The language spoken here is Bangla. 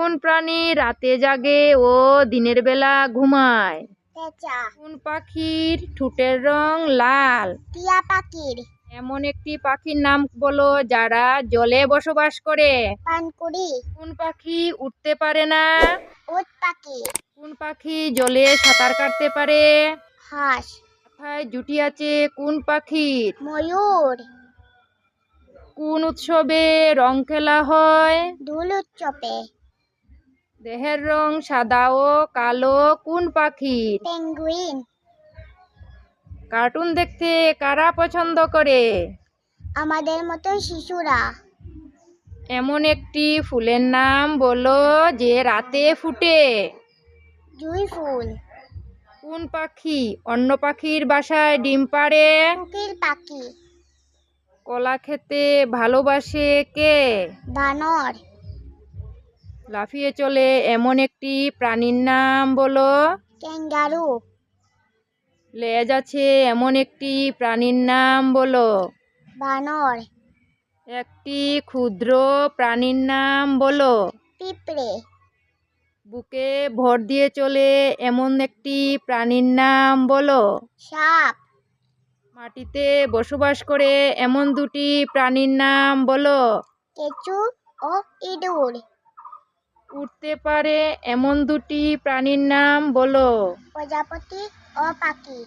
কোন প্রাণী রাতে জাগে ও দিনের বেলা ঘুমায়? পেঁচা। কোন পাখির ঠোঁটের রং লাল? টিয়া পাখির। এমন একটি পাখির নাম বলো যারা জলে বসবাস করে। পানকুড়ি। কোন পাখি উঠতে পারে না? উট পাখি। কোন পাখি জলে সাঁতার কাটতে পারে? হাঁস। মাথায় জুটি আছে কোন পাখির? ময়ূর। কোন উৎসবে রং খেলা হয়? দোল উৎসবে। দেহের রং সাদা ও কালো কোন পাখির? পেঙ্গুইন। কার্টুন দেখতে কারা পছন্দ করে? আমাদের মতো শিশুরা। এমন একটি ফুলের নাম বলো যে রাতে ফুটে। জুঁই ফুল। কোন পাখি অন্য পাখির বাসায় ডিম পাড়ে? কোকিল পাখি। কলা খেতে ভালোবাসে কে? বানর। লাফিয়ে চলে এমন একটি প্রাণীর নাম বলো। ক্যাঙ্গারু। লেজ আছে এমন একটি প্রাণীর নাম বলো। বানর। একটি ক্ষুদ্র প্রাণীর নাম বলো। পিঁপড়ে। বুকে ভর দিয়ে চলে এমন একটি প্রাণীর নাম বলো। সাপ। মাটিতে বসবাস করে এমন দুটি প্রাণীর নাম বলো। কেঁচো ও ইঁদুর। উড়তে পারে এমন দুটি প্রাণীর নাম বলো। প্রজাপতি ও পাখি।